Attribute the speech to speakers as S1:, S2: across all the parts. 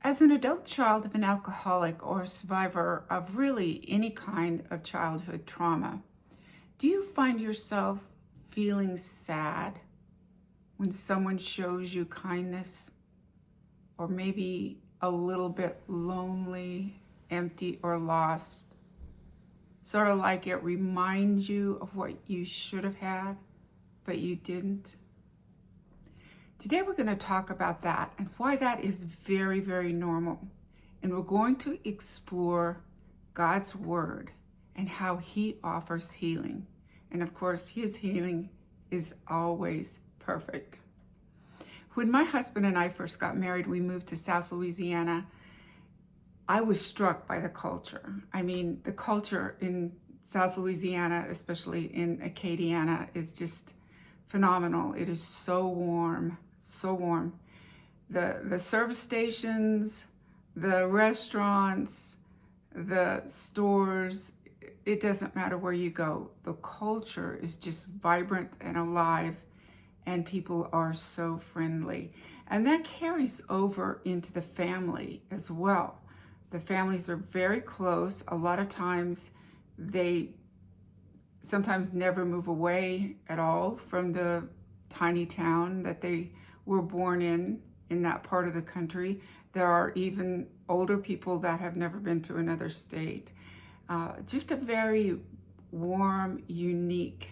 S1: As an adult child of an alcoholic or a survivor of really any kind of childhood trauma, do you find yourself feeling sad when someone shows you kindness, or maybe a little bit lonely, empty, or lost? Sort of like it reminds you of what you should have had, but you didn't? Today we're going to talk about that and why that is very, very normal. And we're going to explore God's Word and how He offers healing. And of course, His healing is always perfect. When my husband and I first got married, we moved to South Louisiana. I was struck by the culture. I mean, the culture in South Louisiana, especially in Acadiana, is just phenomenal. It is so warm, so warm. The service stations, the restaurants, the stores, it doesn't matter where you go. The culture is just vibrant and alive, and people are so friendly. And that carries over into the family as well. The families are very close. A lot of times they sometimes never move away at all from the tiny town that they were born in that part of the country. There are even older people that have never been to another state. Just a very warm, unique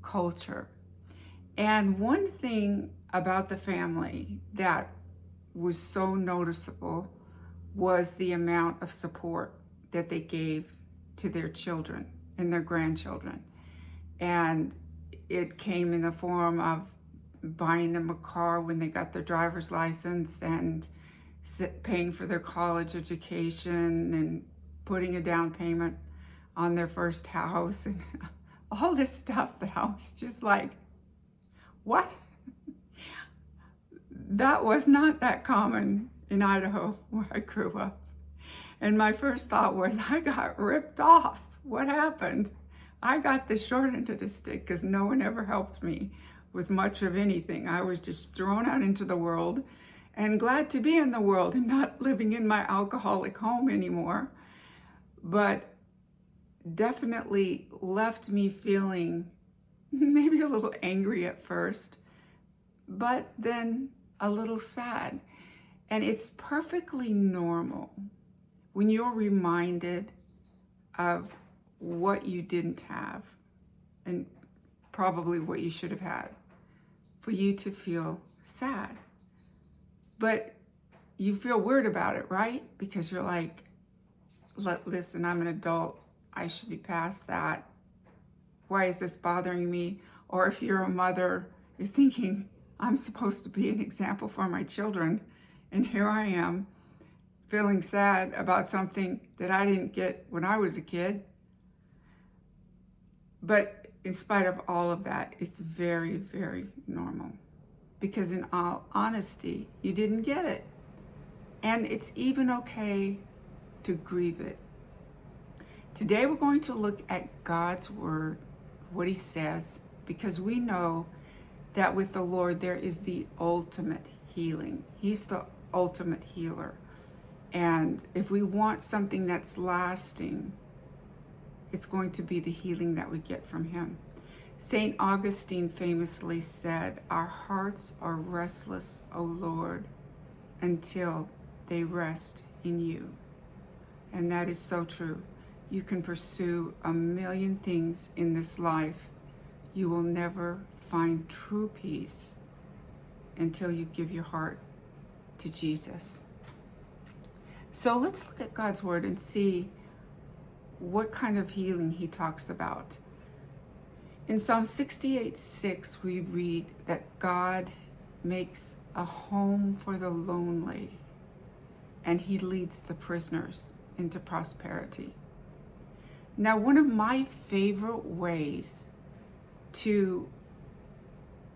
S1: culture. And one thing about the family that was so noticeable was the amount of support that they gave to their children and their grandchildren. And it came in the form of buying them a car when they got their driver's license, and paying for their college education, and putting a down payment on their first house, and all this stuff that I was just like, what? That was not that common in Idaho, where I grew up. And my first thought was, I got ripped off. What happened? I got the short end of the stick because no one ever helped me with much of anything. I was just thrown out into the world and glad to be in the world and not living in my alcoholic home anymore. But definitely left me feeling maybe a little angry at first, but then a little sad. And it's perfectly normal when you're reminded of what you didn't have and probably what you should have had, for you to feel sad. But you feel weird about it, right? Because you're like, listen, I'm an adult. I should be past that. Why is this bothering me? Or if you're a mother, you're thinking, I'm supposed to be an example for my children, and here I am feeling sad about something that I didn't get when I was a kid. But in spite of all of that, it's very, very normal. Because in all honesty, you didn't get it. And it's even okay to grieve it. Today we're going to look at God's Word, what He says, because we know that with the Lord there is the ultimate healing. He's the ultimate healer. And if we want something that's lasting, it's going to be the healing that we get from Him. St. Augustine famously said, "Our hearts are restless, O Lord, until they rest in you." And that is so true. You can pursue a million things in this life. You will never find true peace until you give your heart to Jesus. So let's look at God's Word and see what kind of healing He talks about. In Psalm 68:6, we read that God makes a home for the lonely, and He leads the prisoners into prosperity. Now, one of my favorite ways to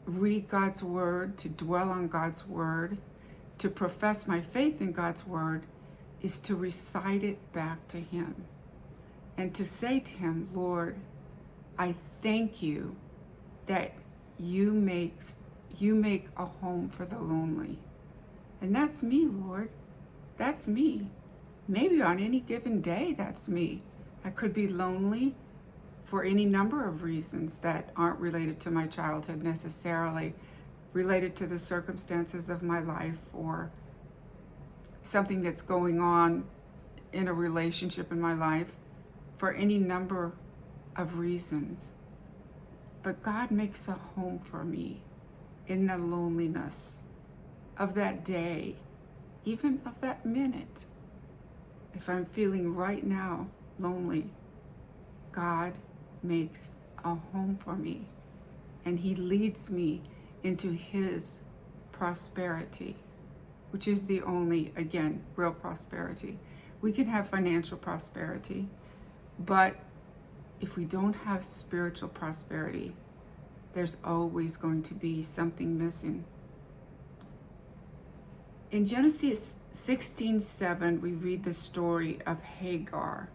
S1: read God's Word, to dwell on God's Word, to profess my faith in God's Word, is to recite it back to Him and to say to Him, Lord, I thank you that you make a home for the lonely. And that's me, Lord. That's me. Maybe on any given day, that's me. I could be lonely for any number of reasons that aren't related to my childhood necessarily, related to the circumstances of my life or something that's going on in a relationship in my life, for any number of reasons. But God makes a home for me in the loneliness of that day, even of that minute. If I'm feeling right now lonely, God makes a home for me, and He leads me into His prosperity, which is the only, again, real prosperity. We can have financial prosperity, but if we don't have spiritual prosperity, there's always going to be something missing. In Genesis 16:7, we read the story of Hagar.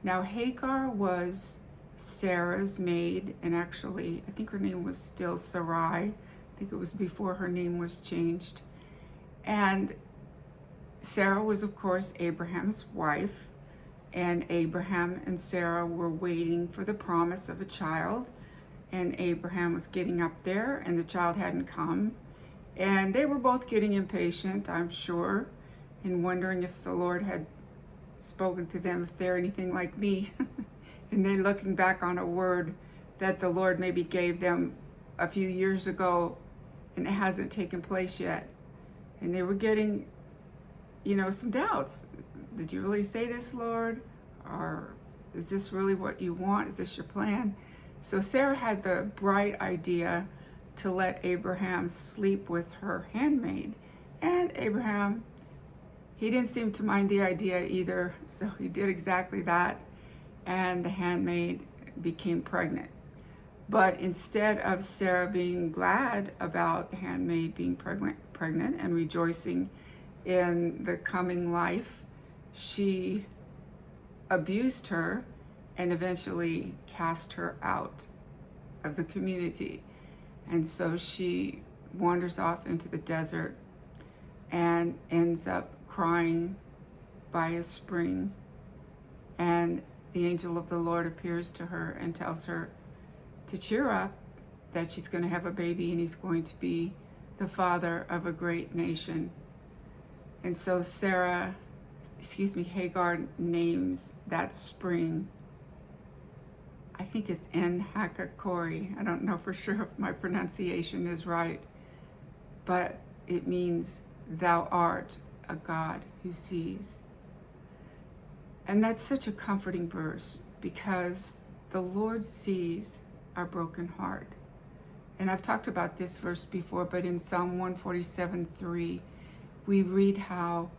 S1: Now, Hagar was Sarah's maid, and actually, I think her name was still Sarai. I think it was before her name was changed. And Sarah was, of course, Abraham's wife, and Abraham and Sarah were waiting for the promise of a child, and Abraham was getting up there, and the child hadn't come. And they were both getting impatient, I'm sure, and wondering if the Lord had spoken to them, if they're anything like me. And then looking back on a word that the Lord maybe gave them a few years ago, and it hasn't taken place yet. And they were getting, some doubts. Did you really say this, Lord? Or is this really what you want? Is this your plan? So Sarah had the bright idea to let Abraham sleep with her handmaid. And Abraham, he didn't seem to mind the idea either, so he did exactly that, and the handmaid became pregnant. But instead of Sarah being glad about the handmaid being pregnant and rejoicing in the coming life, she abused her and eventually cast her out of the community. And so she wanders off into the desert and ends up crying by a spring. And the angel of the Lord appears to her and tells her to cheer up, that she's going to have a baby and he's going to be the father of a great nation. And so Hagar names that spring, I think it's En-Hakakori. I don't know for sure if my pronunciation is right, but it means thou art a God who sees. And that's such a comforting verse, because the Lord sees our broken heart. And I've talked about this verse before, but in Psalm 147:3, we read how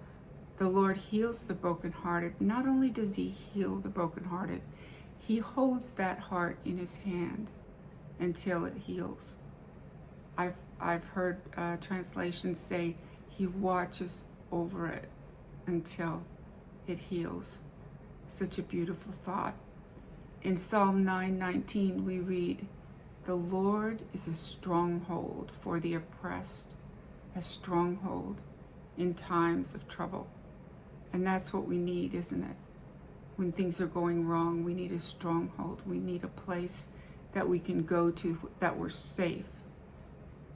S1: the Lord heals the brokenhearted. Not only does He heal the brokenhearted, He holds that heart in His hand until it heals. I've heard translations say He watches over it until it heals. Such a beautiful thought. In Psalm 9:19, we read, "The Lord is a stronghold for the oppressed, a stronghold in times of trouble." And that's what we need, isn't it? When things are going wrong, we need a stronghold. We need a place that we can go to, that we're safe.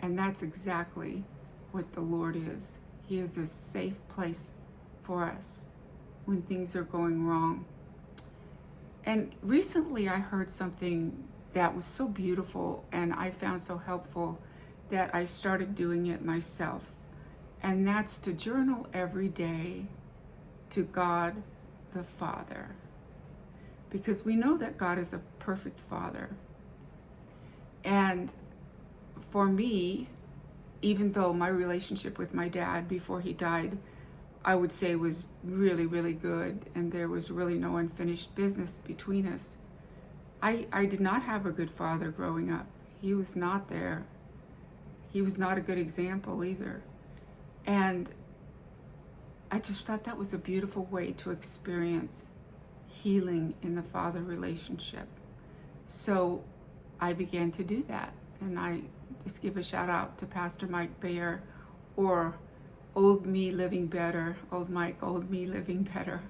S1: And that's exactly what the Lord is. He is a safe place for us when things are going wrong. And recently I heard something that was so beautiful and I found so helpful that I started doing it myself. And that's to journal every day to God the Father. Because we know that God is a perfect Father. And for me, even though my relationship with my dad before he died, I would say was really, really good, and there was really no unfinished business between us, I did not have a good father growing up. He was not there. He was not a good example either. And I just thought that was a beautiful way to experience healing in the father relationship. So I began to do that. And I just give a shout out to Pastor Mike Bayer, or Old Me Living Better, Old Mike, Old Me Living Better.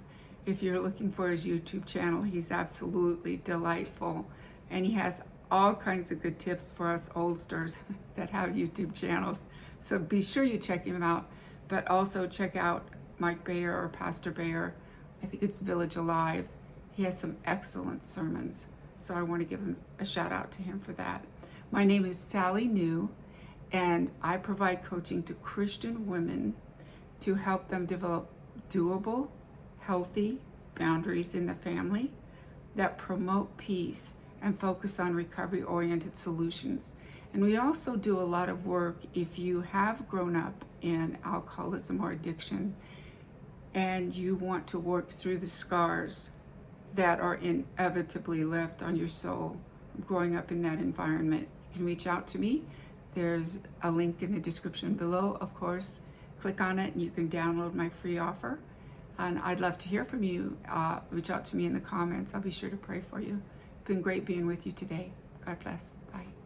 S1: If you're looking for his YouTube channel, he's absolutely delightful. And he has all kinds of good tips for us oldsters that have YouTube channels. So be sure you check him out. But also check out Mike Bayer or Pastor Bayer. I think it's Village Alive. He has some excellent sermons. So I want to give him a shout out to him for that. My name is Sally New, and I provide coaching to Christian women to help them develop doable, healthy boundaries in the family that promote peace and focus on recovery-oriented solutions. And we also do a lot of work if you have grown up in alcoholism or addiction and you want to work through the scars that are inevitably left on your soul growing up in that environment. You can reach out to me. There's a link in the description below, of course. Click on it and you can download my free offer. And I'd love to hear from you. Reach out to me in the comments. I'll be sure to pray for you. It's been great being with you today. God bless. Bye.